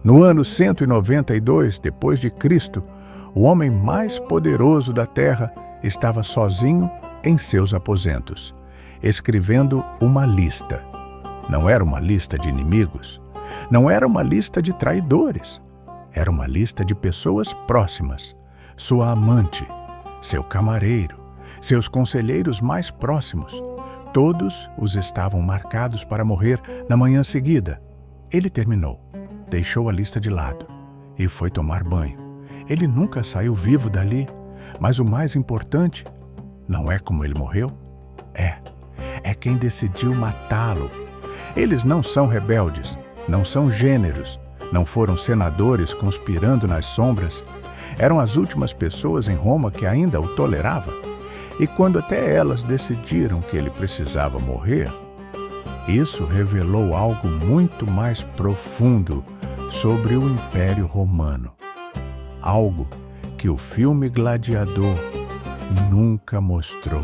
No ano 192 depois de Cristo, o homem mais poderoso da terra estava sozinho em seus aposentos, escrevendo uma lista. Não era uma lista de inimigos, não era uma lista de traidores, era uma lista de pessoas próximas, sua amante, seu camareiro, seus conselheiros mais próximos. Todos os estavam marcados para morrer na manhã seguida. Ele terminou, deixou a lista de lado e foi tomar banho. Ele nunca saiu vivo dali, mas o mais importante não é como ele morreu, é quem decidiu matá-lo. Eles não são rebeldes, não são gêneros, não foram senadores conspirando nas sombras. Eram as últimas pessoas em Roma que ainda o toleravam. E quando até elas decidiram que ele precisava morrer, isso revelou algo muito mais profundo sobre o Império Romano. Algo que o filme Gladiador nunca mostrou.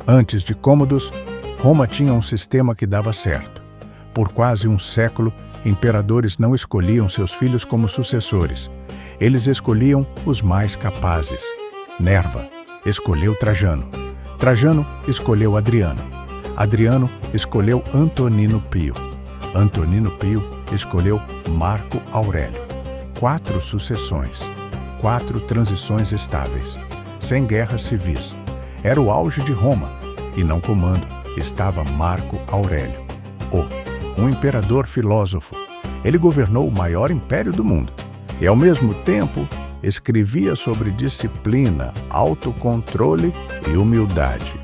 Antes de Cômodos, Roma tinha um sistema que dava certo. Por quase um século, imperadores não escolhiam seus filhos como sucessores. Eles escolhiam os mais capazes. Nerva escolheu Trajano. Trajano escolheu Adriano. Adriano escolheu Antonino Pio. Antonino Pio escolheu Marco Aurélio. 4 sucessões, 4 transições estáveis, sem guerras civis. Era o auge de Roma, e no comando estava Marco Aurélio, um imperador filósofo. Ele governou o maior império do mundo e, ao mesmo tempo, escrevia sobre disciplina, autocontrole e humildade.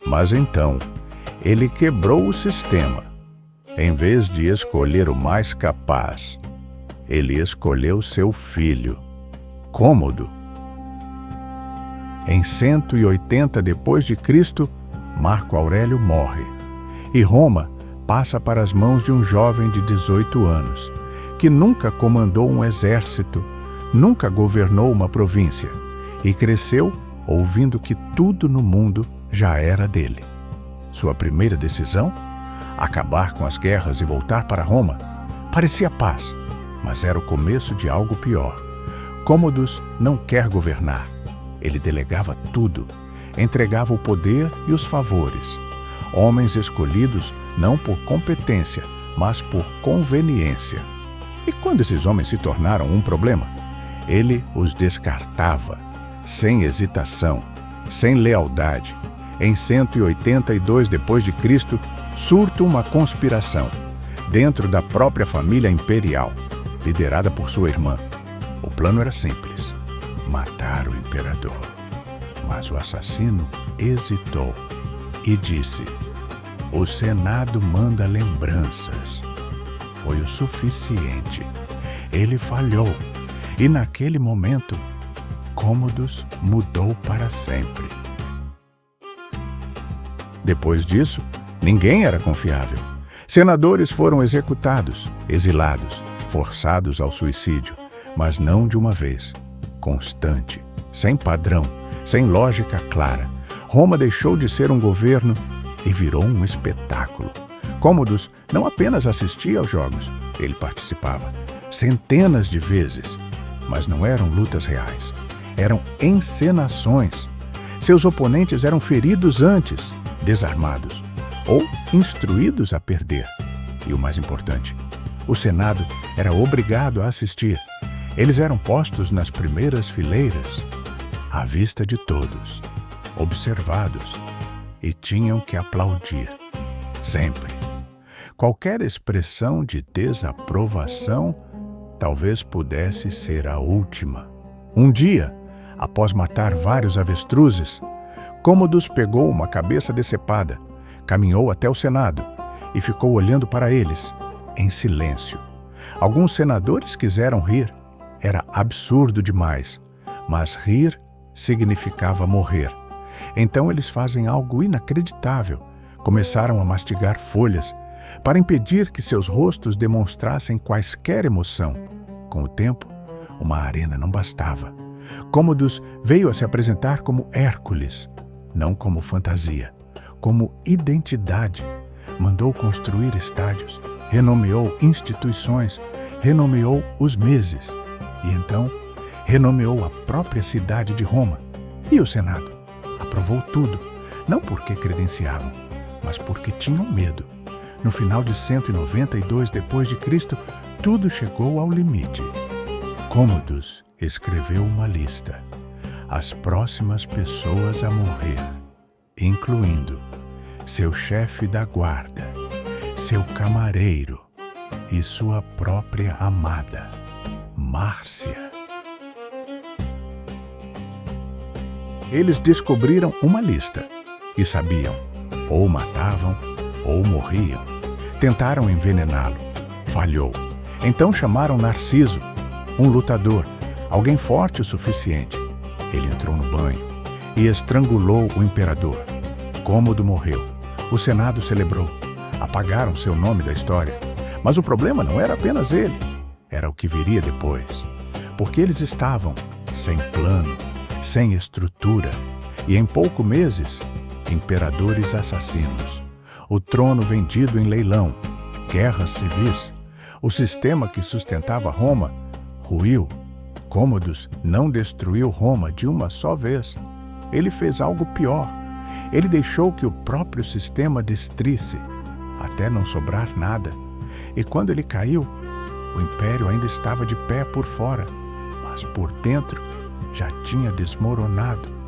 Mas então, ele quebrou o sistema. Em vez de escolher o mais capaz, ele escolheu seu filho, Cômodo. Em 180 depois de Cristo, Marco Aurélio morre e Roma passa para as mãos de um jovem de 18 anos, que nunca comandou um exército, nunca governou uma província e cresceu ouvindo que tudo no mundo já era dele. Sua primeira decisão? Acabar com as guerras e voltar para Roma. Parecia paz, mas era o começo de algo pior. Cômodos não quer governar. Ele delegava tudo, entregava o poder e os favores. Homens escolhidos não por competência, mas por conveniência. E quando esses homens se tornaram um problema, ele os descartava, sem hesitação, sem lealdade. Em 182 depois de Cristo, surta uma conspiração dentro da própria família imperial, liderada por sua irmã. O plano era simples: matar o imperador. Mas o assassino hesitou e disse: "O Senado manda lembranças." Foi o suficiente. Ele falhou. E naquele momento, Cômodos mudou para sempre. Depois disso, ninguém era confiável. Senadores foram executados, exilados, forçados ao suicídio, mas não de uma vez. Constante, sem padrão, sem lógica clara. Roma deixou de ser um governo e virou um espetáculo. Cômodos não apenas assistia aos jogos, ele participava centenas de vezes. Mas não eram lutas reais, eram encenações. Seus oponentes eram feridos antes, desarmados, ou instruídos a perder. E o mais importante, o Senado era obrigado a assistir. Eles eram postos nas primeiras fileiras, à vista de todos, observados, e tinham que aplaudir, sempre. Qualquer expressão de desaprovação talvez pudesse ser a última. Um dia, após matar vários avestruzes, Cômodos pegou uma cabeça decepada, caminhou até o Senado e ficou olhando para eles, em silêncio. Alguns senadores quiseram rir. Era absurdo demais, mas rir significava morrer. Então eles fazem algo inacreditável. Começaram a mastigar folhas para impedir que seus rostos demonstrassem quaisquer emoção. Com o tempo, uma arena não bastava. Cômodos veio a se apresentar como Hércules, não como fantasia, como identidade. Mandou construir estádios, renomeou instituições, renomeou os meses e então renomeou a própria cidade de Roma. E o Senado aprovou tudo, não porque credenciavam, mas porque tinham medo. No final de 192 d.C., tudo chegou ao limite. Cômodos escreveu uma lista. As próximas pessoas a morrer, incluindo seu chefe da guarda, seu camareiro e sua própria amada, Márcia. Eles descobriram uma lista e sabiam, ou matavam ou morriam. Tentaram envenená-lo. Falhou. Então chamaram Narciso, um lutador, alguém forte o suficiente. Ele entrou no banho e estrangulou o imperador. Cômodo morreu. O Senado celebrou. Apagaram seu nome da história. Mas o problema não era apenas ele. Era o que viria depois. Porque eles estavam sem plano, sem estrutura e, em poucos meses, imperadores assassinos. O trono vendido em leilão, guerras civis. O sistema que sustentava Roma ruiu. Cômodos não destruiu Roma de uma só vez. Ele fez algo pior. Ele deixou que o próprio sistema destruísse, até não sobrar nada. E quando ele caiu, o império ainda estava de pé por fora, mas por dentro já tinha desmoronado.